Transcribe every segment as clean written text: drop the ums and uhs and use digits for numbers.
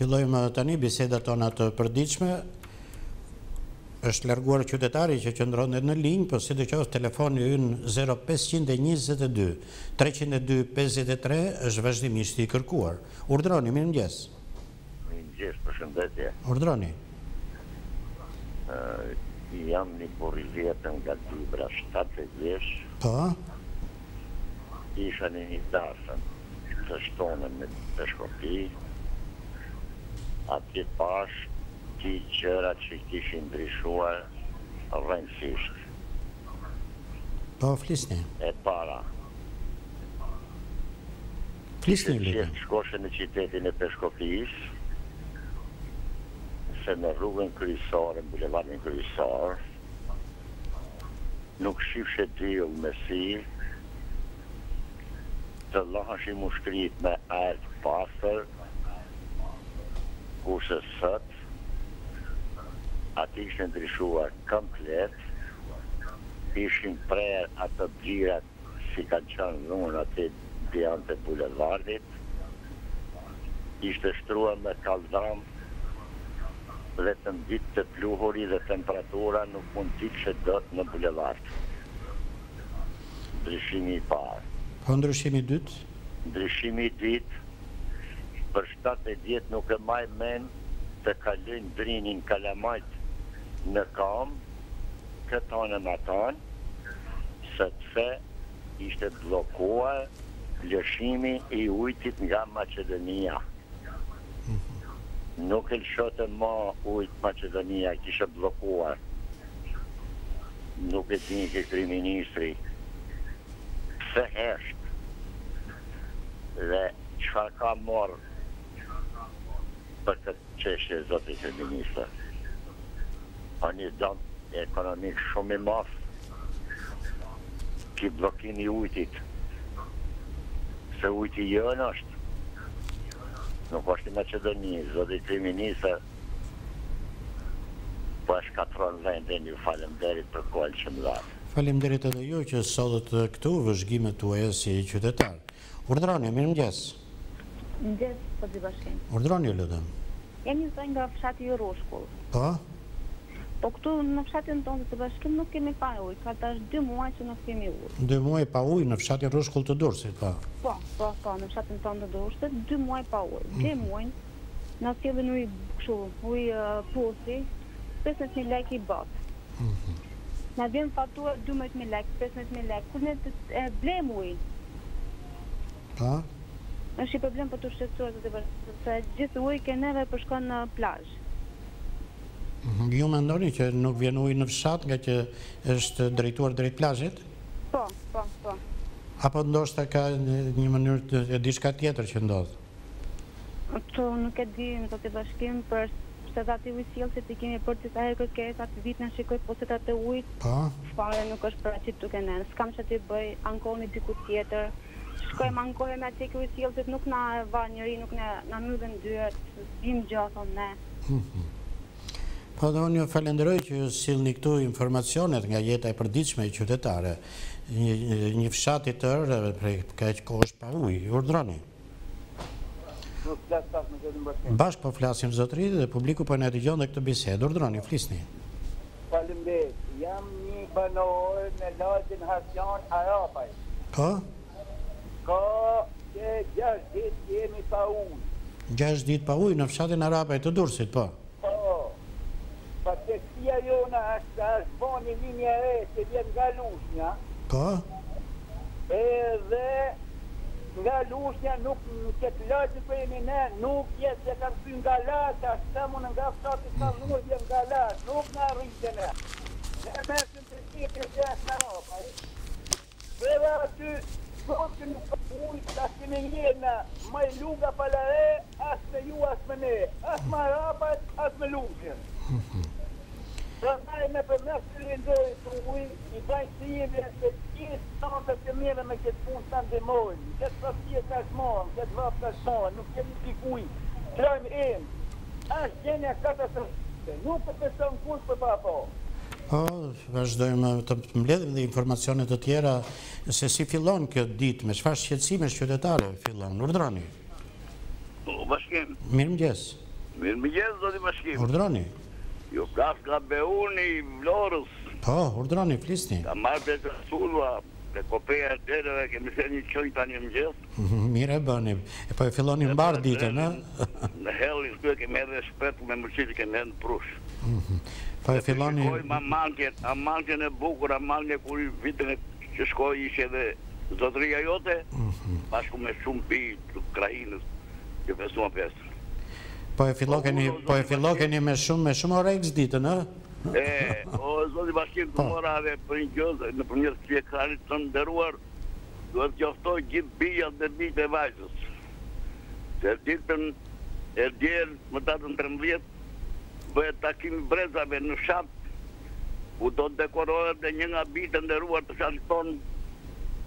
Fillojmë tani bisedat tona të përditshme. Është larguar qytetari që qëndron në linjë, por sidoqoftë telefoni ynë 0522 302 53 është vazhdimisht I kërkuar. Urdhroni, mirëmëngjes. Mirëmëngjes, përshëndetje. Urdhroni. Jam një burrivjetën nga Dibra 7 vjeç. Po. Isha në një dasën të shtonën me peshkopi. Atje pash ti qëra që kishin ndryshuar rrënjësisht. Po, flisni. E para. Flisni, Që shkoshe në qytetin e Peshkopis, se në rrugën kryesore, në bulevardin kryesor, nuk shifshe diell me si, të lahashim ushkrit me ajër të pastër, kurse sot, ati ishte ndryshuar komplet, ishin prerë ato gjirat si kanë qenë dhunë ati bjanë të bulevardit, ishte shtruar me kaldram dhe të ditë të pluhuri dhe temperatura nuk mund t'ikse dot në bulevard. Ndryshimi I parë. Po, ndryshimi I dytë? Ndryshimi I dytë, për 7 vjet nuk e maj men të kalojnë drinin Kalamajt në kam, këtë anën atan, sepse ishte blokuar lëshimi I ujtit nga Macedonia. Nuk e lëshote ma ujt Macedonia, kishe blokuar. Nuk e dini ke kryeministri. Pse hesht? Dhe çfarë ka marrë për këtë çështje zoti kryeministër? A një dëm ekonomik shumë I madh ki blokimi I ujtit. Se ujti jënë është. Nuk është I Macedonisë, zoti kryeministër po e shkatron vendin, ju falemnderit për kohën që më dha. Faleminderit edhe ju që sotët këtu vëzhgimet tuaja si qytetar. Urdhroni, mirëmëngjes. Mirëmëngjes, po di bashkim. Urdhroni, lutem. Jam një zonjë nga fshati I Roshkull. Po? Po këtu në fshatin tonë të bashkim nuk kemi pa ujë, ka tash 2 muaj që nuk kemi ujë. 2 muaj pa ujë në fshatin Roshkull të Durrësit, po? Po, në fshatin tonë të Durrësit, 2 muaj pa ujë. 2 muaj na sjellin ujë kështu, ujë pusi, 15.000 lekë I botë. Na vjen fatura 12.000 lekë, 15.000 lekë, kur ne e blem ujë. Po? Është I problem për të shqetësuar të bashkë, se gjithë ujë ke neve përshkon në plazh. Ju mendoni që nuk vjen ujë në fshat nga që është drejtuar drejt plazhit? Po. Apo ndoshta ka një mënyrë e diçka tjetër që ndodh? Këto nuk e di në të bashkim, për se dhe ati ujësjelë që ti kemi për të të herë kërkes, atë vit në shikoj posetat e ujt, fare nuk është për aqit tuk e nërë. S'kam që ti bëj, ankoni diku tjetër, shkojmë ankohe me ati ujësjelë që nuk na va njëri, nuk na mydhen dyert, bim gjathon ne. Po dhe unë ju falenderoj që ju sillni këtu informacionet nga jeta e përditshme e qytetare. Një fshat I tërë prej kaq kohësh pa ujë. Urdhroni. Bashkë po flasim zotëri dhe publiku po na dëgjon dhe këtë bisedë. Urdhroni, flisni. Faleminderit. Jam një banor në lagjen Hasjan Arapaj. Po? Ka 6 ditë jemi pa ujë. 6 ditë pa ujë në fshatin Arapaj të Durrësit, po? Pateksia jona është bani linja e që vjen nga Lushnja. Po? Edhe nga Lushnja nuk në këtë lagje për jemi ne, nuk jetë se kam sy nga lata, shtëmun nga fshati sa nuk vjen nga lata, nuk nga rritë ne. Ne mesim të qitër që është në Europa. Dhe aty, thotë që nuk për ujtë, ta që me njëna, ma I luga palare, asë me ju, asë me ne, asë me Arapat, asë me Lushnjën. Prandaj me përmes të rindojë të ujë, I bajnë të jemi se gjithë tante të mire me këtë punë të ndimojnë, këtë pasje ka shmojnë, këtë vapë ka shmojnë, nuk kemi pik ujë, trajmë emë, është gjenja katastrofike, nuk të pëson kush për pa po. Po, vazhdojmë të mbledhim dhe informacionet të tjera se si fillon këtë ditë, me çfarë shqetësimesh qytetare fillon. Urdhroni. Po, bashkim. Mirëmëngjes. Mirë mëngjes, zoti Bashkim. Urdhroni. Jo kaf nga Beuni i Vlorës. Po, urdhroni, flisni. Ka marrë për të sulva, për kopeja e dereve, kemi se një qoj tani mëngjes. Mire e bëni. E po e filloni mbar ditën, në? Në hellin këtu kemi edhe shpet me mërqiti kemi edhe në prush. Po e filloni... Amantjen e bukur, amantjen kur vitën që shkoj ishe edhe zotëria jote, bashku me shumë pi të krajinës, që fesua pesë. Po e fillokeni me shumë oreks ditën, në? O, zoti Bashkim të mora dhe për një gjëzë, në përmjet kësi e krarit të nderuar, duhet qoftoj gjithë bijat dhe bijt e vajzës. Se ditën e djerë më datën 13, bëhet takimi brezave në fshat, ku do të dekorohet dhe një nga bijt e nderuar të fshatit tonë,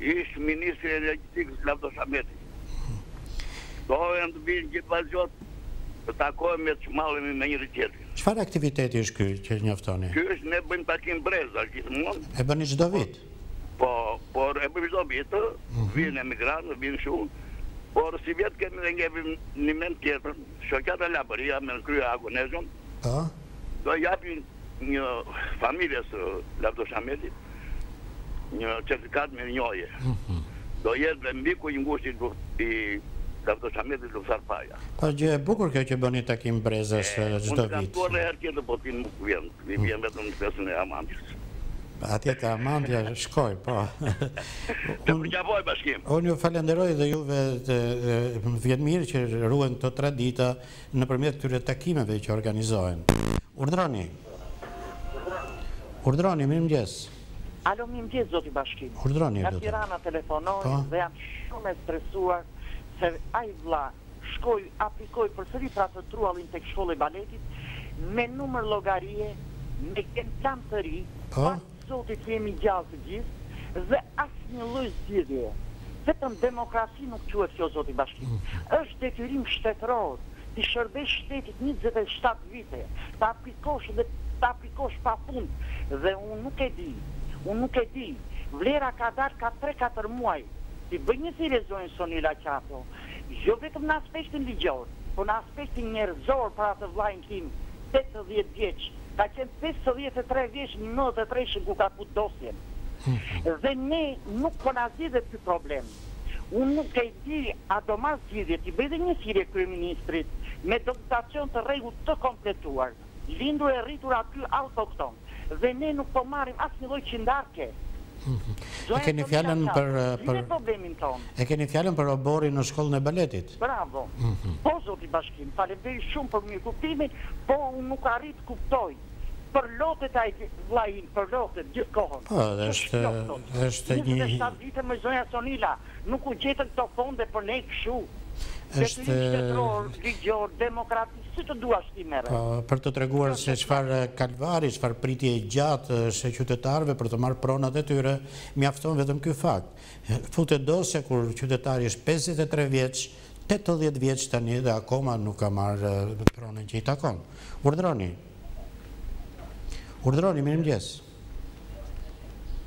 ishë Ministri e Energetikës Lavdo Shameti. Dohen të bijnë gjithë vajzot, të takojmë e të shmalemi me njëri tjetër. Çfarë aktiviteti është ky që njoftoni? Ky është ne bëjmë takim breza gjithmonë. E bëni çdo vit? Por e bëjmë çdo vit, vjen emigrantë, vjen shumë. Por si vjet kemi dhe ngepim një mend tjetër, shoqata Labëria me krye Agonezon. Po. Do japin një familjes Lavdo Shametit një certifikat me njohje. Do jetë dhe mbiku i ngushtit i Lavdo Shametit Luftar Paja. Po gjë e bukur kjo që bëni takim brezash çdo vit. Unë kam tuar herë tjetër, po ti nuk vjen. Vi vjen vetëm në pjesën e Amantjes. Atje te Amantja shkoj, po. Të përqapoj Bashkim. Unë ju falenderoj dhe juve vjen mirë që ruhen këto tradita nëpërmjet këtyre takimeve që organizohen. Urdhroni, mirëmëngjes. Alo, mirëmëngjes, zoti Bashkim. Urdhroni, Nga Tirana telefonoj dhe jam shumë e stresuar se ai vlla aplikoj përsëri pra të truallin tek shkolla e baletit me numër llogarie, me plan të ri, zotit jemi gjallë të gjithë dhe asnjë lloj zgjidhje. Vetëm demokraci nuk quhet kjo, zoti Bashkim. Është detyrim shtetëror ti shërbesh shtetit 27 vite, ta aplikosh pafund dhe unë nuk e di. Vlera ka dalë ka 3-4 muaj. Ti bëj një thirrëzojnë Sonila Qato, jo vetëm në aspektin ligjor, po në aspektin njerëzor për atë vllajin tim, 80 vjeç, ka qenë 53 vjeç në 93 ku ka fut dosjen. Dhe ne nuk po na zgjidhet ky problem. Unë nuk e di a do marr zgjidhje, ti bëj dhe një thirrje kryeministrit me dokumentacion të rregullt të kompletuar, lindur e rritur aty autokton, dhe ne nuk po marrim asnjë lloj qindarke. E keni fjalën për oborin në shkollën e baletit? Bravo. Po, zoti Bashkim, faleminderit shumë për mirëkuptimin, po unë nuk arrit kuptoj. Për lotet ai vllajin, për lotet gjithkohon. Po, është një 27 vite me zonja Sonila, nuk u gjetën këto fonde për ne kështu. Është shtetëror, ligjor, demokratik, si të duash ti merre. Për të treguar se çfarë kalvari, çfarë pritje e gjatë është e qytetarëve për të marrë pronat e tyre, mjafton vetëm ky fakt. Futet dosja kur qytetari është 53 vjeç, 80 vjeç tani dhe akoma nuk ka marrë pronën që i takon. Urdhroni, mirëmëngjes.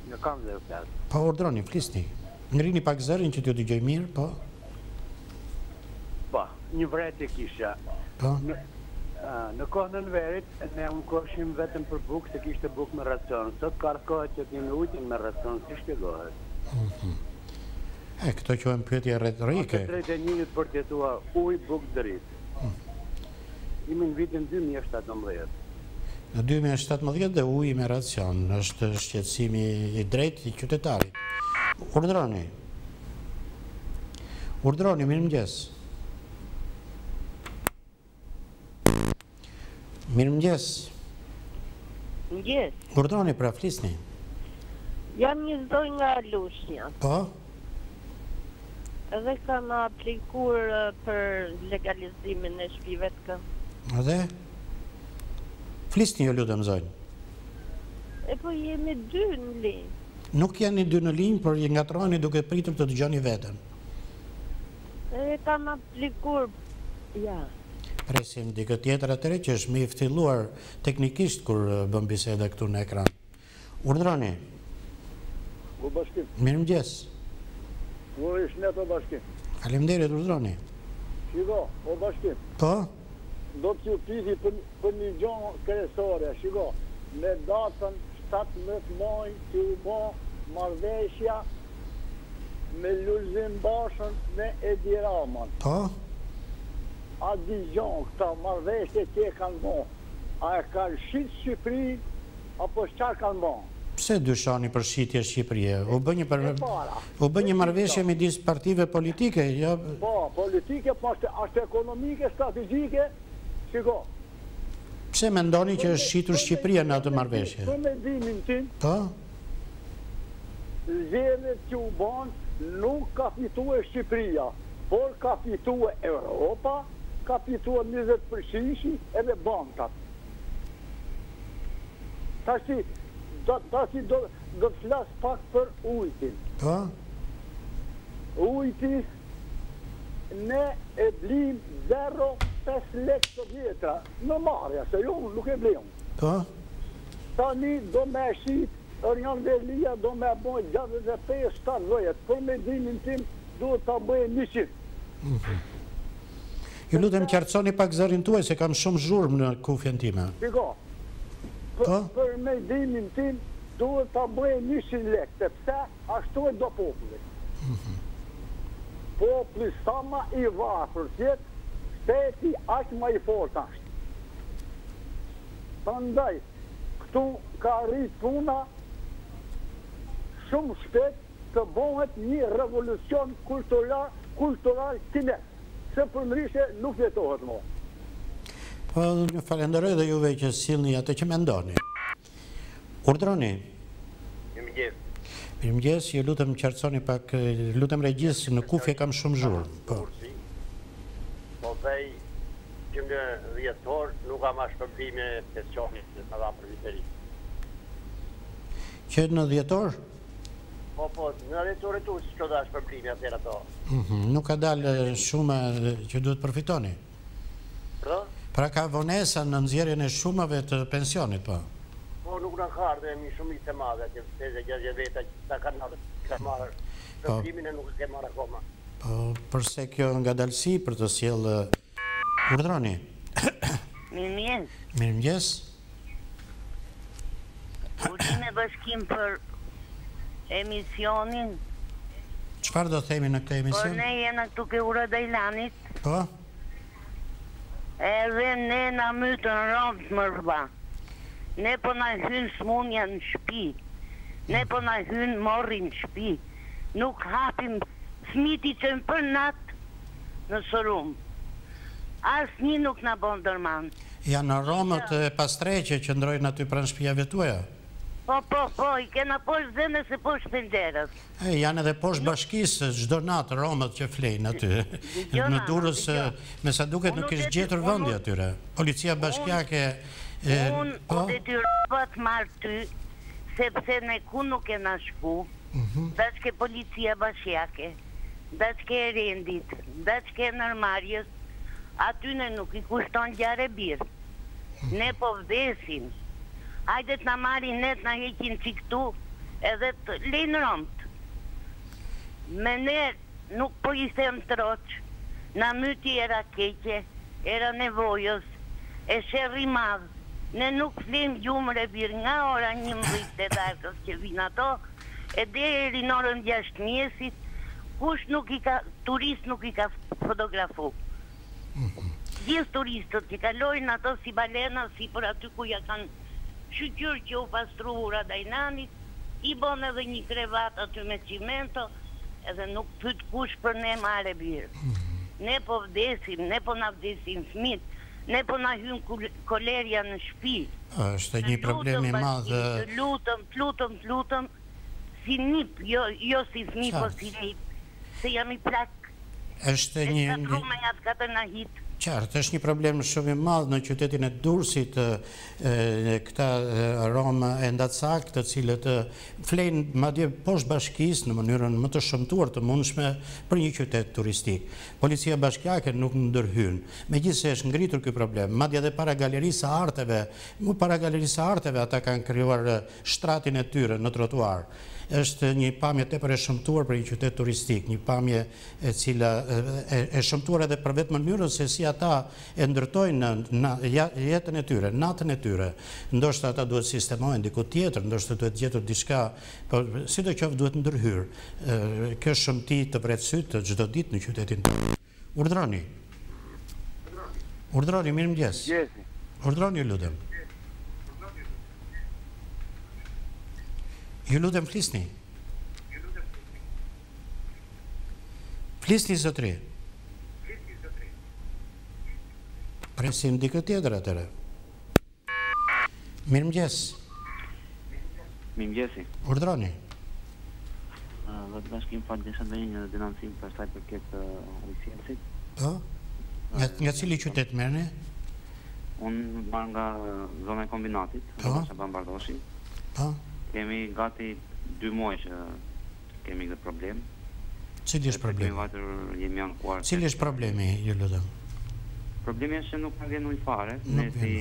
Në kam dhe flas. Po, urdhroni, flisni. Ngrini pak zërin që t'ju dëgjoj mirë, po. Po, një vretje kisha. Po. Në kohën e verit, ne unë koshim vetëm për bukë, se kishte bukë me racion. Sot kërkohet që t'jemi ujtin me racion, si shpjegohet. Këto quhen pyetje retorike. Ose drejt e njëjtit për t'jetua ujë, bukë, dritë. Imi në vitin 2017. Në 2017 dhe ujë me racion, është shqetësimi i drejtë i qytetarit. Urdhroni, mirëmëngjes. Mirëmëngjes. Mëngjes. Urdhroni, pra flisni. Jam një zonjë nga Lushnja. Po? Edhe kam aplikuar për legalizimin e shtëpive të kam. Edhe? Flisni ju lutem zonjë. E po jemi 2 në linjë. Nuk janë 2 në linjë, por ju ngatroheni duke pritur të dëgjoni veten. E kam aplikuar, ja. Presim dikë tjetër atëre që është më i ftilluar teknikisht kur bën biseda këtu në ekran. Urdhroni. O Bashkim. Mirëmëngjes. O Ishnet o Bashkim. Faleminderit, urdhroni. Shiko, o Bashkim. Po? do t'ju piti për një gjonë kresore, shiko, me datën 17 maj që u bo marrëveshja me Lulzim Bashën me Edi Raman. Po? A di gjonë këta marrëveshje që e kanë bo, a e kanë shqitë Shqipëri, apo çfarë kanë bo? Pse dyshani për shqitje Shqipërie? U bë një marrëveshje midis partive politike? Po, politike, po është ekonomike, strategjike, shiko. Pse mendoni që është shqitur Shqipëria në atë marrëveshje? Për me dimin tim, Po? zgjedhjet që u banë nuk ka fitue Shqipëria, por ka fitue Europa, ka fitue 20% edhe bankat. Tashi do të flas pak për ujtin. Po? Ujti ne e blim 0,5 lekë të vjetra në marja, se jo nuk e blim. Po? Tani do me shqit Örjan Velia do me bojë 65-70, për me dimin tim duhet të bëjë 100. Ju lutem qartësoni pak zërin tuaj se kam shumë zhurmë në kufjen time. Shiko, për me dimin tim duhet të bëjë 100 lekë, sepse ashtu e do populli. Populli sa ma i varfër tjetë, shteti aq ma i fort ashtë. Prandaj, këtu ka rrit puna shumë shpejt të bëhet një revolucion kultural kines, se përndryshe nuk jetohet më. Po, një falenderoj dhe juve që sillni atë që mendoni. Urdhroni. Mirëmëngjes, ju lutem qartësoni pak, lutem regjis në kufje kam shumë zhurmë. Po. Po thej që në dhjetor nuk kam as shpërblime pensionit në dha për viteri. Që në dhjetor? Po, në dhjetor e tu që da shpërblime atër ato. Nuk ka dalë shuma që duhet përfitoni? Pra ka vonesa në nxjerrjen e shumave të pensionit, po? Po, nuk në karë dhe mi shumit e madhe, që teze gjëzje veta që ta ka marrë, shpërblimin e nuk e ke marrë akoma. Po, përse kjo nga dalësi për të sjellë urdhroni? Mirëmëngjes. Mirëmëngjes. Urime bashkim për emisionin. Çfarë do themi në këtë emision? Por ne jena këtu ke Ura Dajlanit. Po? Edhe ne na mytën rëndë mërba. Ne po na hynë smunja në shpi. Ne po na hynë morri në shpi. Nuk hapim smiti që në për natë në Sorum. Asë një nuk na bon dërman. Janë Romët e pastreqe që ndrojnë aty pranë shtëpiave tuaja? Po, i kena poshtë zene se poshtë tenderës. Janë edhe poshtë bashkisë, çdo natë Romët që flejnë aty. Në Durrës, me sa duket nuk është gjetur vendi atyre. Policia bashkiake... Unë o detyrova të marrë ty, sepse ne ku nuk e na shku, dashke policia bashkiake, dashke e rendit, dashke e nërmarjes, atyne nuk i kushton gjare birë. Ne po vdesim. Hajde të na marrin net, na heqin që këtu, edhe të lejnë rëmt. Me ne nuk po i them të roqë, na myti era keqe, era nevojës, e shërri madhë. Ne nuk flim gjumër e birë nga ora 11 të darkës që vinë ato, e deri në orën 6 mjesit, kush nuk i ka, turist nuk i ka fotografu. Gjithë turistët që kalojnë ato si balena, si për aty ku ja kanë shqyqyr që u pastru Ura Dajlanit, i bon edhe një krevat aty me cimento, edhe nuk pyt kush për ne mare birë. Ne po vdesim, ne po na vdesim fmit, ne po na hynë kolerja në shpi. Është një problemi madhë. Lutëm, si nip, jo si fmi, po si nip, se jam i plak. Është një... me jatë katër në hitë. Qartë, është një problem shumë i madh në qytetin e Durrësit, këta Romë e ndatsak, të cilët flejnë madje poshtë bashkisë në mënyrën më të shëmtuar të mundshme për një qytet turistik. Policia bashkiake nuk ndërhyn. Megjithëse është ngritur ky problem, madje edhe para galerisë së arteve, ata kanë krijuar shtratin e tyre në trotuar. Është një pamje tepër e shëmtuar për një qytet turistik, një pamje e cila e shëmtuar edhe për vetë mënyrën se si ata ata e ndërtojnë jetën e tyre, natën e tyre, ndoshta ata duhet sistemohen diku tjetër, ndoshta duhet gjetur diçka, por sidoqoftë duhet ndërhyrë. Kjo shëmti të vretësyt të çdo ditë në qytetin tonë. Urdhroni. Urdhroni, mirëmëngjes. Urdhroni, ju lutem. Ju lutem, flisni. Flisni, zotri. Presim dikë tjetër atëre. Mirëmëngjes. Mirëmëngjesi. Urdhroni. Vetë bashkim falë desha dhe një denoncim për saj përket ujësjelësit. Po? Nga cili qytet merrni? Unë marr nga zona e kombinatit, nga Bambardoshi. Po? Kemi gati 2 muaj që kemi këtë problem. Cili është problemi? Jemi ankuar. Cili është problemi, ju lutem? Problemi është që nuk vjen ujë fare, ne si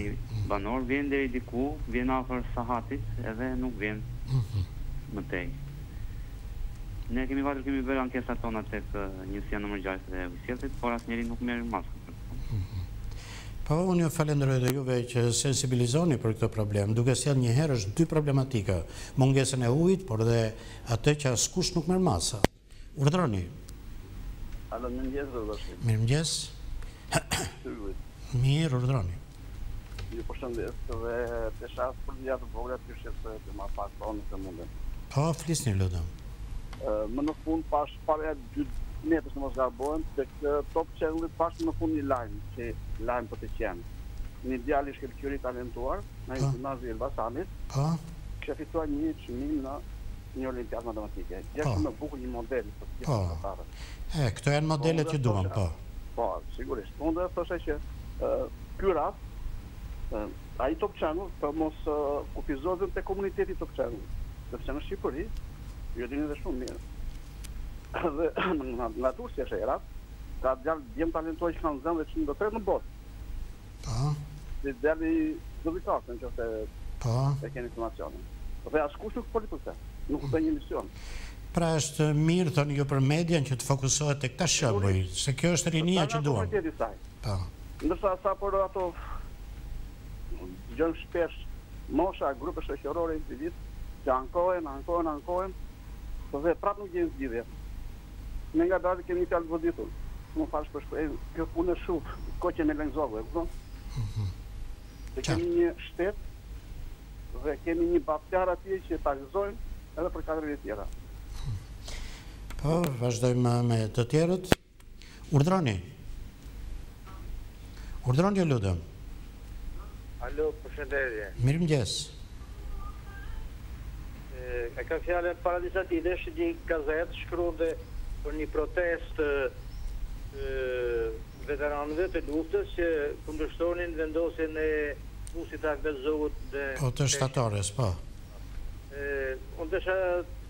banor vjen deri diku, vjen afër sahatit edhe nuk vjen më tej. Ne kemi bërë ankesat tona tek njësia nëmër 6 dhe ujësjelësit, por asnjëri nuk merr maskë. Po, unë ju falenderoj dhe juve që sensibilizoni për këtë problem, duke sjellë një herë është 2 problematika, mungesën e ujit, por dhe atë që askush nuk merr masa. Urdhroni. Alo, mirëmëngjes, zotëri. Mirëmëngjes. Mirë, urdhroni. Ju përshëndes dhe pesha për një të vogla të këshet të ma pak tonë të mundën. Po, flisni, lutem. Më në fund pash pare 2 metës në mos gabojnë, të këtë top channel pash në fund një lajmë, që lajmë për të qenë. Një djali shkëllqyri talentuar, në një gimnazi Elbasanit, që fitua një çmim në një olimpiad matematike. Gjeshtë me bukur një model për të gjithë të tarë. Këto janë modelet që duam, po. Po, sigurisht. Unë dhe thoshe që ky rast, a i top channel, për mos kufizozën të komuniteti top channel, sepse në Shqipëri, ju dini dhe shumë mirë. Dhe nga Turqia është e rat, ka djemë talentuar që kanë zënë dhe që në do të në botë. Dhe djali zëvikasën që e keni informacionin. Dhe askush nuk politikë, nuk të një mision. Pra është mirë, thonë ju për median, që të fokusohet të këta shëmbuj, se kjo është rinia që duam. Ndërsa sa për ato gjënë shpesh mosha, grupe shoqërore individ, që ankohen, dhe prapë nuk gjenë zgjidhje. Ne nga dalë kemi një fjallë voditur, më fash për shkojnë, kjo punë e shumë, ko që me lengzogu, e këton? Dhe kemi një shtet, dhe kemi një baptjar atje që tagëzojnë edhe për 4 vjetë tjera. Po, vazhdojmë me të tjerët. Urdhroni. Urdhroni, lutem. Alo, përshëndetje. Mirëmëngjes. E ka fjallën para disa ditësh një gazetë shkruante për një protest veteranëve të luftës që kundërshtonin vendosjen e busit të Ahmet dhe... Po, të shtatores, po. Unë desha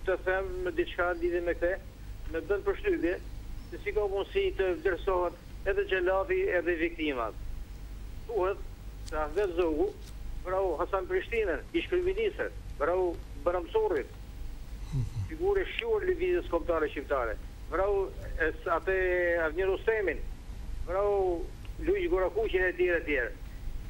të them me diçka lidhje me këte, me bën përshtypje, se si ka mundësi të vlerësohet edhe xhelati edhe viktimat. Thuhet se Ahmet Zogu vrau Hasan Prishtinën, ish kryeministër, vrau Baramsorit, figure shquar lëvizjes kombëtare shqiptare, vrau atë Avni Rustemin, vrau Luiz Gorakuqin e tjerë.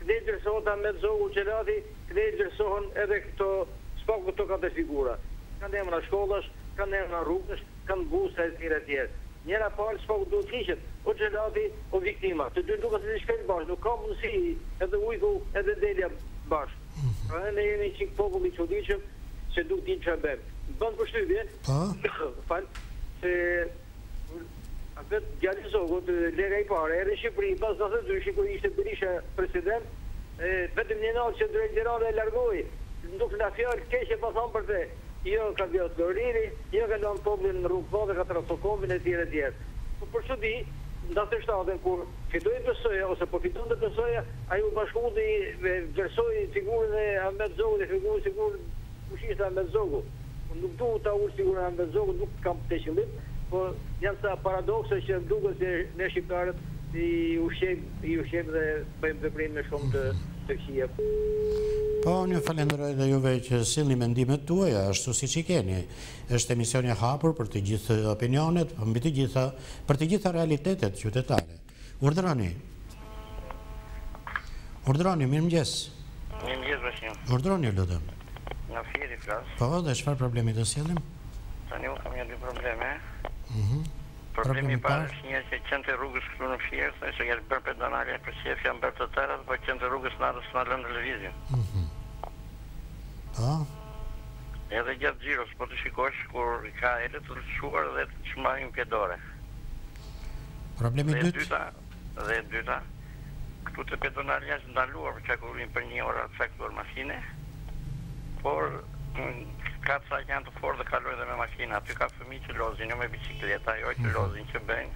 Këtë vlerësohet Ahmet Zogu xhelati, këtë vlerësohen edhe këto kate figura. Kanë emra shkollash, kanë emra rrugësh, kanë busa e tjerë. Njëra palë s'pa duhet hiqet, o xhelati, o viktima. Të dy duket se shkojnë bashkë, nuk ka mundësi edhe ujku edhe delja bashkë. Pra ne jemi çik popull i çuditshëm që duhet të çfarë bëjmë. Bën përshtypje, se atë djali Zogut, lega i parë, erë në Shqipëri, pas 92 kur ishte Berisha president, vetëm një natë që drejt generale e largoi, nduk nga fjalë keqe pa thonë për te. Jo ka vjot Loriri, jo ka lënë popullin në rrugë dhe ka trafokomin e tjerë. Për çudi, në 97 kur fitoi PSOE ose po fiton të PSOE, ai u bashkundi vlerësoi figurën e Ahmet Zogut dhe figurën kushishtë Ahmet Zogu. Nuk duhet ta ul figurën e Ahmet Zogut, nuk kam të qëllim, por janë sa paradokse që duket se ne shqiptarët i ushqejmë dhe bëjmë veprime shumë të këqija. Po, një falenderoj dhe juve që sillni mendimet tuaja, ashtu siç i keni. Është emisioni hapur për të gjithë opinionet, për të gjitha realitetet qytetare. Urdhroni. Urdroni, mirëmëngjes. Mirëmëngjes, bashkim. Urdroni, lutem. Nga Fieri flas. Po, dhe çfarë problemi do sjellim? Tani unë kam një dy probleme. Problemi i parë është një që qendri rrugës këtu në Fier, thashë që bërë pedonale për shef janë bërë të tëra, po qendri rrugës natës na lënë lëvizjen. Po. Edhe gjatë xhiros, po të shikosh kur ka edhe të lëshuar dhe të çmarrin pjedore. Problemi i dytë. Dhe dyta, këtu të pedonale janë ndaluar për çakullim për një orë të caktuar makine, por ka ca janë të fortë dhe kalojnë dhe me makina. Aty ka fëmijë që lozin, jo me bicikleta, jo që lozin, që bëjnë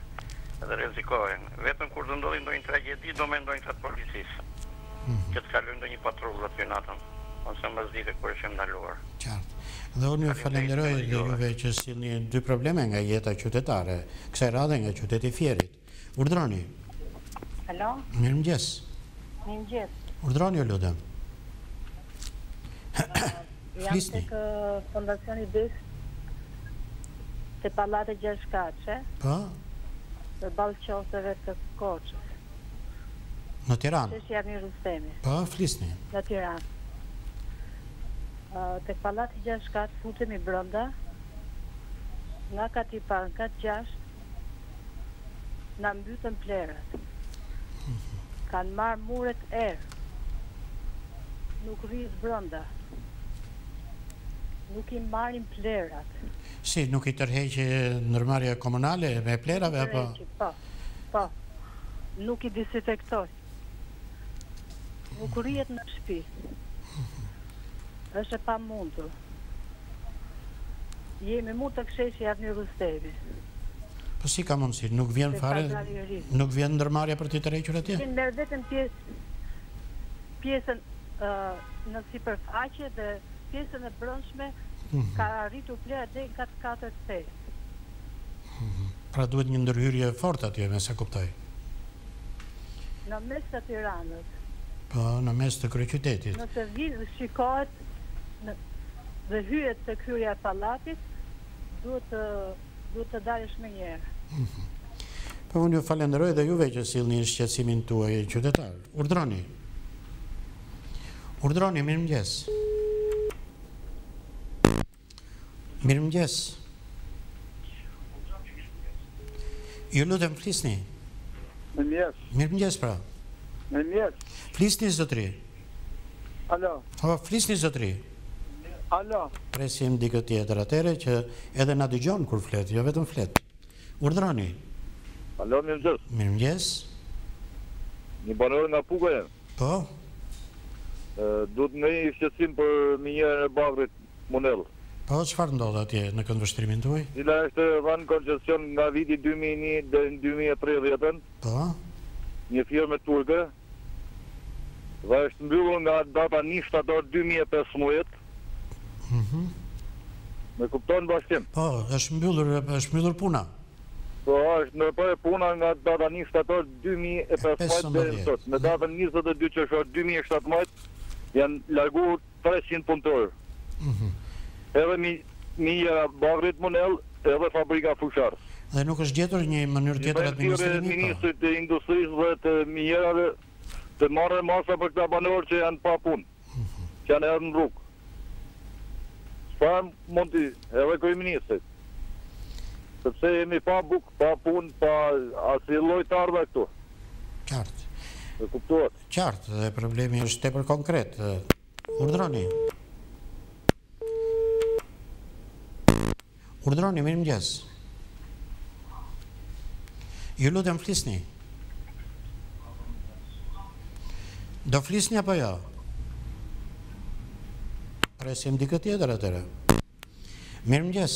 edhe rrezikohen. Vetëm kur do ndodhi ndonjë tragjedi, do mendojnë atë policisë. Që të kalojnë ndonjë patrull aty natën, ose mbasdite kur është ndaluar. Qartë. Dhe unë ju falenderoj dhe juve që sillni dy probleme nga jeta qytetare, kësaj radhe nga qyteti i Fierit. Urdroni. Alo? Mirëmëngjes. Mirëmëngjes. Urdroni, ju lutem. Jam tek Fondacioni BIS te Pallati Gjashkaçe. Po? Përballë qoseve të Korçës. Në Tiranë? Çështja e Rustemi. Po, flisni. Në Tiranë. Tek Pallati Gjashkaçe futemi brenda. Nga kati parë, nga 6 na mbytën plerat. Kanë marrë muret erë. Nuk rris brenda. Nuk I marrin plerat. Si, nuk I tërheqë ndërmarrja komunale me plerave apo? Po. Nuk I disinfektoj. Nuk rrihet në shtëpi. Është e pamundur. Jemi mu të kësheshi atë një Rustemi. Po si ka mundësi? Nuk vjen fare? Nuk vjen ndërmarrja për t'i tërhequr atje? Që merr vetëm pjesën në sipërfaqe dhe pjesën e brendshme ka arritur plerat deri në katër të. Pra duhet një ndërhyrje fortë atje, me sa kuptoj. Në mes të Tiranës. Po, në mes të kryeqytetit. Nëse vjen shikohet dhe hyet te hyrja e pallatit, duhet të dalësh më njëherë. Po unë ju falenderoj dhe juve që sillni shqetësimin tuaj qytetar. Urdroni. Urdroni, mirëmëngjes. Mirëmëngjes. Ju lutem flisni. Mirëmëngjes. Mirëmëngjes pra. Mirëmëngjes. Flisni zotri. Alo. Po, flisni zotri. Alo. Presim dikë tjetër atëre që edhe na dëgjon kur flet, jo vetëm flet. Urdhroni. Alo, mirëmëngjes. Mirëmëngjes. Një banor nga Puga jam. Po. Duhet në një shqetësim për minjerën e Bagrit Monell. Po, çfarë ndodh atje në këndvështrimin tuaj? Cila është dhënë koncesion nga viti 2001 deri në 2013. Po. Një firmë turke. Dhe është mbyllur nga data 1 shtator 2015. Me kupton bashkim? Po, është mbyllur puna. Po, është ndërpër puna nga data 1 shtator 2015 deri në sot. Me datën 22 qershor 2017 janë larguar 300 punëtorë. Edhe minjera Bagrit Monell, edhe fabrika Fushar. Dhe nuk është gjetur një mënyrë tjetër administrimi? Ministrit të industrisë dhe të minjerave të marrë masa për këta banorë që janë pa punë, që janë edhe në rrugë. Çfarë mund të edhe kryeministrit? Sepse jemi pa bukë, pa punë, pa asnjë lloj të ardha këtu. Qartë. E kuptuat? Qartë, dhe problemi është tepër konkret. Urdhroni. Urdhroni, mirëmëngjes. Ju lutem flisni. Do flisni apo jo? Presim dikë tjetër atëre. Mirëmëngjes.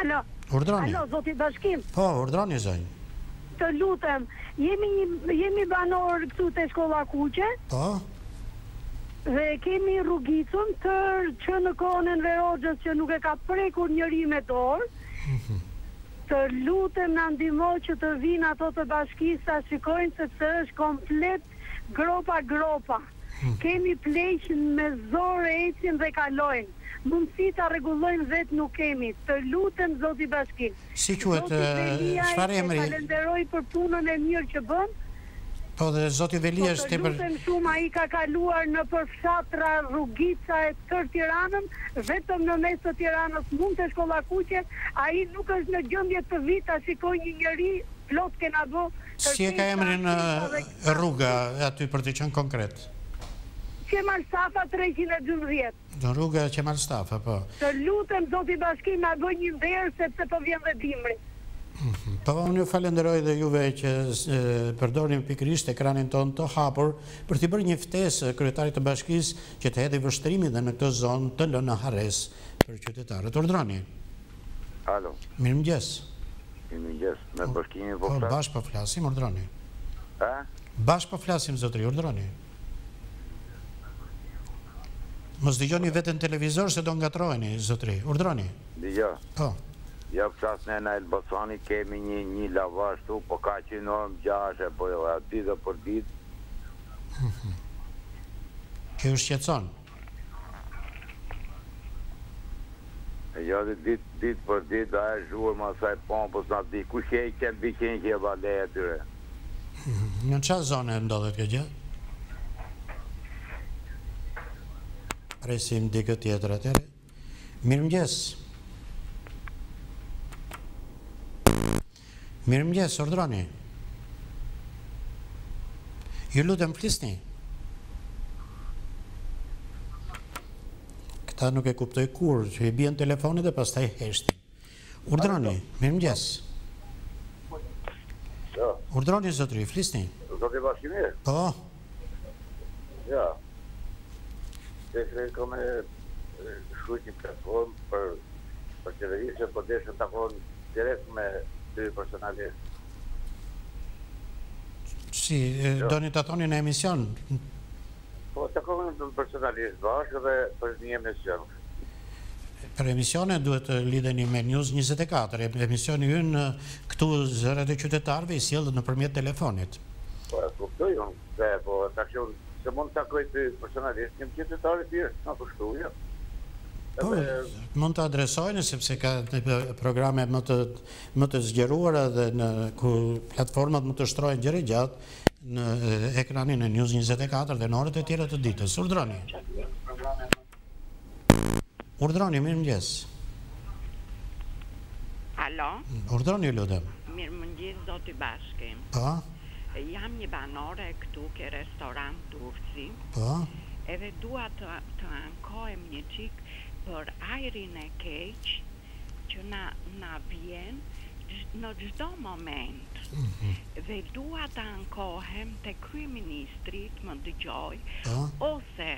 Alo. Urdhroni. Alo, zoti Bashkim. Po, urdhroni zonjë. Të lutem, jemi banor këtu te shkolla Kuqe. Po. Dhe kemi rrugicën që në kohën e Enver Hoxhës që nuk e ka prekur njëri me dorë. Të lutem na ndihmo që të vinë ato të bashkisë ta shikojnë sepse është komplet gropa. Kemi pleq me zorë ecin dhe kalojnë. Mundësi ta rregullojnë vetë nuk kemi. Të lutem zoti Bashkim. Si quhet çfarë emri? Falenderoj për punën e mirë që bën. Po dhe zoti Veli është të lutem shumë, ai ka kaluar në përfshatra Rrugica e tër Tiranën, vetëm në mes të Tiranës mund të shkollakuqet, ai nuk është në gjendje të vit ta shikoj një njeri plot kena bë. Si e ka emrin rruga aty për të qenë konkret? Qemal Stafa 312. Në rruga Qemal Stafa, po. Të lutem zoti Bashkim na bëj një verë sepse po vjen dhe dimri. Po, unë ju falenderoj dhe juve që përdorim pikërisht ekranin tonë të hapur për t'i bërë një ftesë kryetarit të bashkisë që të hedhë vështrimin dhe në këtë zonë të lënë harres për qytetarët. Urdhroni. Alo. Mirëmëngjes. Mirëmëngjes. Me bashkimin po flasim. Bashkë po flasim, urdhroni. A? Bashkë po flasim, zotri, urdhroni. Mos dëgjoni vetën televizor se do ngatroheni, zotri. Urdhroni. Dëgjoj. Po. Ja pras në Elbasani kemi një lavash tu, po ka që normë gjashe, po ditë për ditë. Që u shqetson? Ja ditë për ditë, a e zhurë ma saj pompës në di, ku që e qenë biqenë që e vale e tyre? Në qa zone ndodhet kjo gjë? Presim dikë tjetër atyre. Mirëmëngjes. Mirëmëngjes, urdhroni. Ju lutem flisni. Këta nuk e kuptoj kur, që i bien telefonit dhe pastaj heshtin. Urdhroni, mirëmëngjes. Urdhroni, zotri, flisni. Zotri Bashkimir? Po. Ja. Dhe shrejnë kome shkujt një platform për televizion, për deshe të takon direkt me dy personalisht. Si, do një të thoni në emision? Po, të kohën personalisht bashkë dhe për një emision. Për emisione duhet të lidheni me News 24, emisioni ynë këtu zërat e qytetarëve i sjellët nëpërmjet telefonit. Po, e kuptoj unë, po, takshon, se mund të takoj të personalisht, një qytetarë të tjerë, në përshtu, ja. Po, mund të adresojnë, sepse ka programe më të zgjeruara dhe ku platformat më të shtrojnë gjëre gjatë në ekranin e News 24 dhe në orët e tjera të ditës. Urdhroni. Urdhroni, mirëmëngjes. Alo? Urdhroni, lutem. Mirëmëngjes, zoti Bashkim. Po? Jam një banore këtu ke restorant Turci. Po? Edhe dua të ankohem një qik për ajrin e keq që na vjen në çdo moment. Dhe dua të ankohem te kryeministrit, më dëgjoj, ose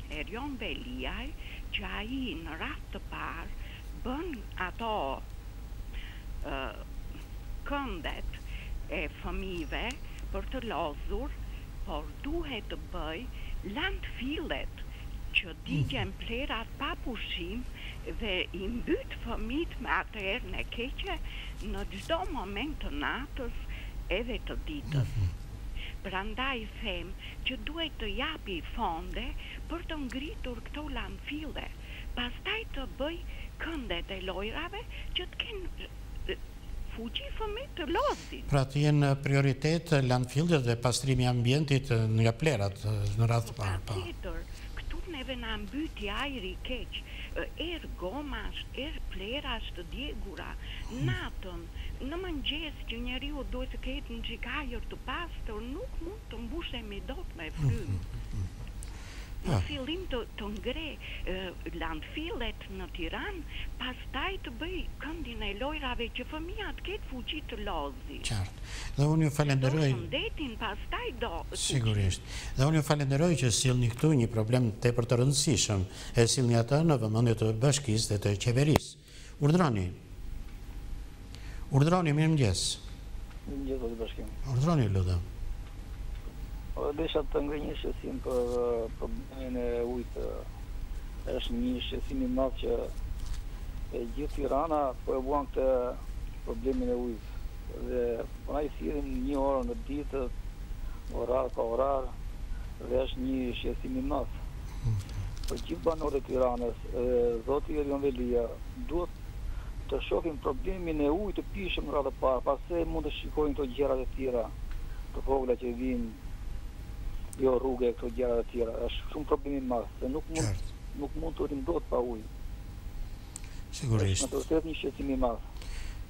Erion Beliaj, që ai në rast të parë bën ato këndet e fëmijëve për të lozur, por duhet të bëj landfillet që digjen plerat pa pushim dhe i mbyt fëmijët me atë erën e keqe në çdo moment të natës edhe të ditës. Prandaj them që duhet të japi fonde për të ngritur këto landfille, pastaj të bëj këndet e lojrave që të kenë fuqi fëmijë të lozit. Pra të jenë prioritet landfillet dhe pastrimi ambientit nga plerat në radhë të parë. Patjetër, këtu neve na mbyti ajri keq, gomash, plerash të djegura, natën, në mëngjes që njeriu duhet të ketë një çik ajër të pastër, nuk mund të mbushemi dot me frymë. Në fillim të ngre landfillet në Tiranë, pastaj të bëj këndin e lojrave që fëmija të ketë fuqi të lozi. Qartë. Dhe unë ju falenderoj. Do shëndetin, pastaj do. Sigurisht. Dhe unë ju falenderoj që sillni këtu një problem tepër të rëndësishëm, e sillni atë në vëmendje të bashkisë dhe të qeverisë. Urdhroni. Urdhroni, mirëmëngjes. Mirëmëngjes, zoti Bashkim. Urdhroni, lutem. Desha të ngrej një shqetësim për problemin e ujit. Është një shqetësim i madh që e gjithë Tirana po e buan këtë problemin e ujit. Dhe po na i thirrin një orë në ditë, orar pa orar, dhe është një shqetësim i madh. Për gjithë banorët e Tiranës, zoti Erion Velia, duhet të shohin problemin e ujit të pishëm në radhë parë, pastaj mund të shikojnë këto gjërat e tjera. të vogla që vinë jo rrugë e këto gjëra të tjera. Është shumë problem i madh, se nuk mund të rindot pa ujë. Sigurisht. Është vërtet një shqetësim i madh.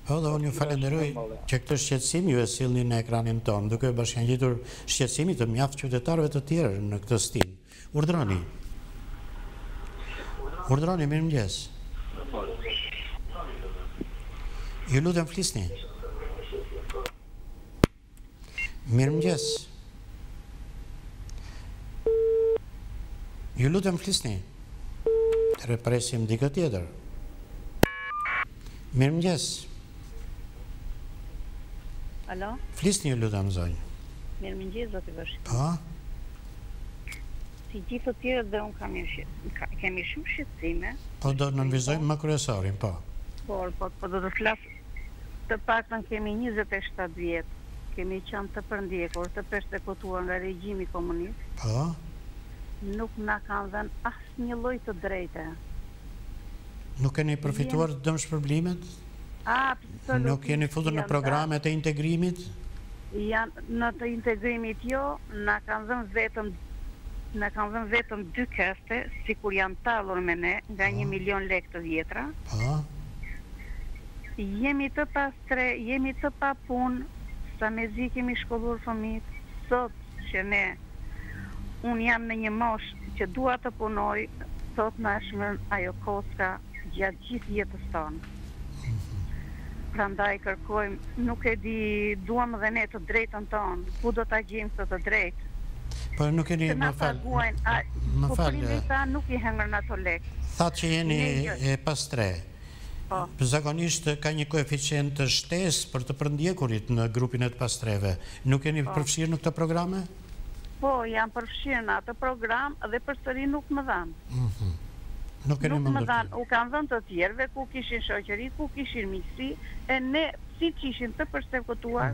Po, dhe unë ju falenderoj që këtë shqetësim ju e sillni në ekranin tonë, duke bashkangjitur shqetësimit të mjaft qytetarëve të tjerë në këtë stil. Urdhroni. Urdhroni, mirëmëngjes. Ju lutem flisni. Mirëmëngjes. Ju lutem flisni. Të presim dikë tjetër. Mirëmëngjes. Alo? Flisni ju lutem zonjë. Mirëmëngjes, zoti Bashir. Po? Si gjithë të tjerët dhe unë kemi shumë shqetësime. Po do të nënvizojmë më kryesorin, po. Po do të flas të paktën kemi 27 vjet. Kemi qenë të përndjekur, të persekutuar nga regjimi komunist. Po? Nuk na kanë dhënë asnjë lloj të drejtë. Nuk keni përfituar të dëmshpërblimet? Absolutisht. Nuk keni futur në programet e integrimit? Në të integrimit jo, na kanë dhënë vetëm 2 kaste, sikur janë tallur me ne nga 1 milion lekë të vjetra. Po. Jemi të pastre, jemi të pa punë, sa mezi kemi shkollur fëmijët, sot që unë jam në një moshë që dua të punoj, sot na shmën ajo koska gjatë gjithë jetës tonë. Prandaj kërkojmë, nuk e di, duam dhe ne të drejtën tonë, ku do ta gjejmë këtë drejtë? Po nuk keni, më fal. Po prindërit ta nuk i hëngër në ato lekë. Thatë që jeni e pastre. Zakonisht ka një koeficient të shtesë për të përndjekurit në grupin e të pastreve. Nuk keni përfshirë në këto programe? Po, jam përfshirë në atë program dhe përsëri nuk më dhanë. Nuk më dhanë, u kanë dhënë të tjerëve, ku kishin shoqëri, ku kishin miqësi, e ne si që ishin të përsekutuar,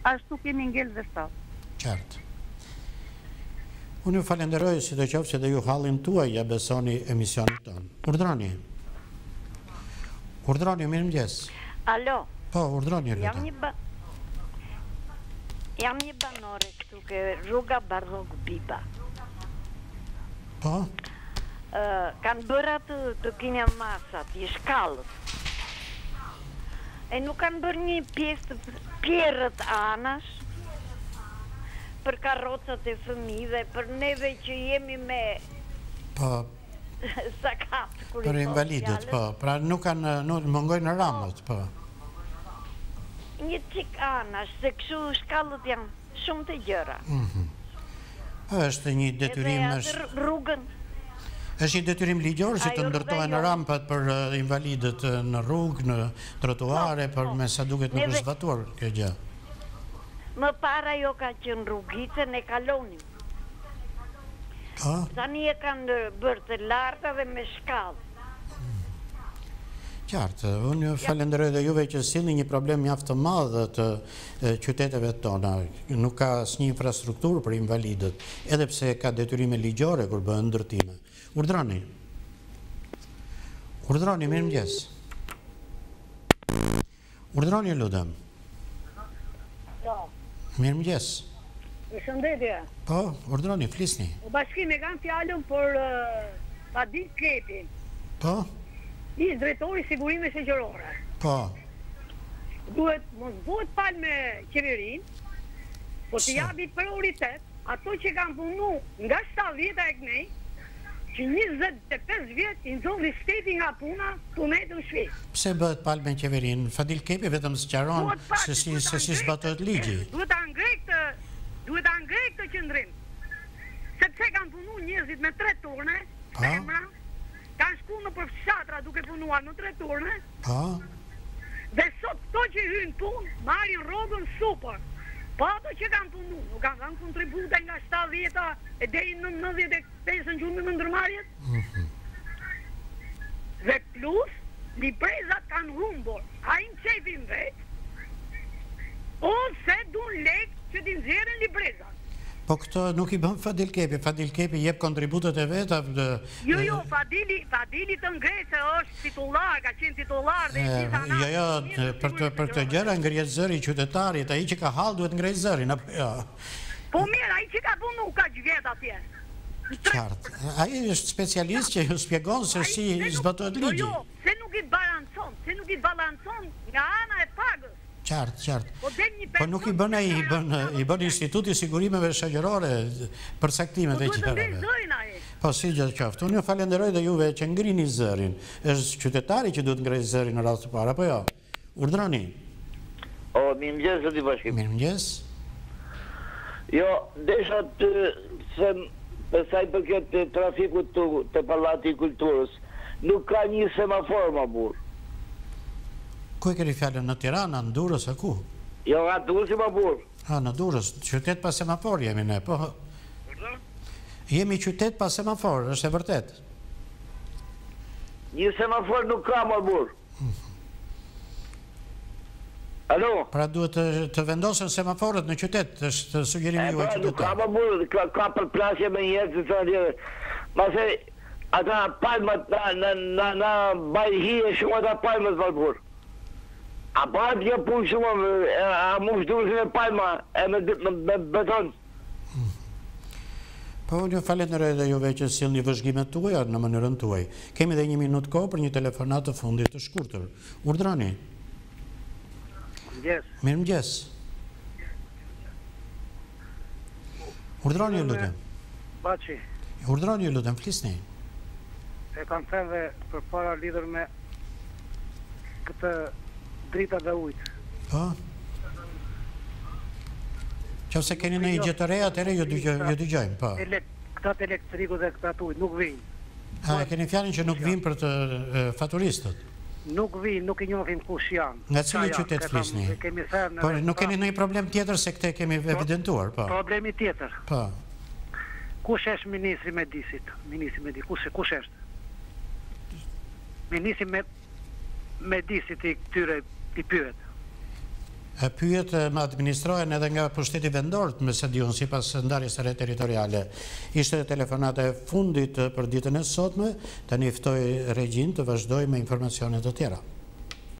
ashtu kemi ngel dhe sot. Qartë. Unë ju falenderoj si të qoftë që dhe ju hallin tuaj ja besoni emisionit tonë. Urdhroni. Urdhroni, mirëmëngjes. Alo. Po, urdhroni, lutem. Jam një banore këtu ke rruga Bardhog Biba. Po? Kanë bërë atë të kinja masat, i shkallët. E nuk kanë bërë një pjesë të pjerët anash për karrocat e fëmijëve, për neve që jemi me sakat. Për invalidët, po. Pra nuk mungojnë ramët, po. Një qik anash, se këshu shkallët janë shumë të gjëra. Është një detyrim... është një detyrim ligjor që të ndërtojnë rampat për invalidët në rrugë, në trotuare, për me sa duket në përzbatuar kjo gjë. Më para jo ka qenë rrugicën e kalonim. Tani e kanë bërë të larta dhe me shkallë. Qartë, unë ju falenderoj dhe juve që sillni një problem mjaft të madh të qyteteve tona. Nuk ka asnjë infrastrukturë për invalidët, edhe pse ka detyrime ligjore kur bëhen ndërtime. Urdhroni. Urdhroni, mirëmëngjes. Urdhroni, lutem. Mirëmëngjes. Përshëndetje. Po, urdhroni, flisni. Bashkimi kanë fjalën për Fadil Klepin. Po? I drejtori sigurime shoqërore. Po. Duhet mos bëhet palë me qeverin, po të japi prioritet ato që kanë punu nga 70 e kënej, që 25 vjet i nxorri shteti nga puna, punetën shpejt. Pse bëhet palë me qeverin? Fadil Kepi vetëm sqaron se si zbatohet ligji. Duhet ta ngrej këtë qëndrim. Sepse kanë punu njerëzit me 3 turne, femra, kanë shku në për fshatra duke punuar në 3 turne, dhe sot to që hynë punë, marrin rrogën super. Po ato që kanë punu, nuk kanë dhënë kontribute nga 70-a e deri në 95 në gjumë në ndërmarrjet. Dhe plus, librezat kanë humbur, a i në qefin vetë, ose dun lekë që t'i nxjerrin librezat. Po këto nuk i bën Fadil Kepi jep kontributet e veta. Jo, Fadili të ngretë është titullar, ka qenë titullar dhe i gjitha na. Jo, për të gjëra ngrihet zëri i qytetarit, ai që ka hall duhet ngrej zërin, apo jo? Po mirë, ai që ka punu ka gjvet atje. Qartë. Ai është specialist që ju shpjegon se si zbatohet ligji. Jo, se nuk i balancon nga ana e pagës. Qartë. Po nuk i bën ai, i bën Instituti i Sigurimeve Shoqërore për saktimet e gjërave. Po si gjë qoftë. Unë ju falenderoj dhe juve që ngrini zërin. Është qytetari që duhet ngrej zërin në rast të parë, apo jo? Urdhroni. Mirëmëngjes zoti Bashkim. Mirëmëngjes. Jo, desha të them për sa i përket trafikut të Pallati i Kulturës, nuk ka një semafor më burr. Ku e keni fjalën, në Tiranë, në Durrës, a ku? Jo, nga Durrësi më burr. Në Durrës, qytet pa semafor jemi ne, po. Jemi qytet pa semafor, është e vërtet. Një semafor nuk ka më burr. Alo? Pra duhet të vendosen semaforët në qytet, është sugjerimi juaj qytetar. Nuk ka më burr, ka përplasje me njerëz të tjerë. Mase ata palmat na bajhi e shumë ata palmat më burr. A bëhet një punë shumë, a mu shdusin e palma, e me beton. Po, një falenderoj dhe juve që sillni vëzhgimet tuaja në mënyrën tuaj. Kemi dhe 1 minutë kohë për një telefonat të fundit të shkurtër. Urdhroni. Mirëmëngjes. Urdhroni, lutem. Baçi. Urdhroni, lutem, flisni. E kam thënë për para lidhur me këtë drita dhe ujtë. Po? Qofse keni në i gjë të reja, atëre ju dëgjojmë, po. Këtat elektriku dhe këtat ujtë nuk vinë. E keni fjalën që nuk vinë për të faturistët? Nuk vinë, nuk i njohim kush janë. Nga cili qytet flisni? Po, nuk keni në i problem tjetër se këte kemi evidentuar, po. Problemi tjetër. Po. Kush është Ministri Medisit? Kush është? Ministri Medisit i këtyre i pyet. Pyet më administrohen edhe nga pushteti vendor, me se diun sipas ndarjes së re territoriale. Ishte telefonata e fundit për ditën e sotme, tani ftoj regjin të vazhdojë me informacione të tjera.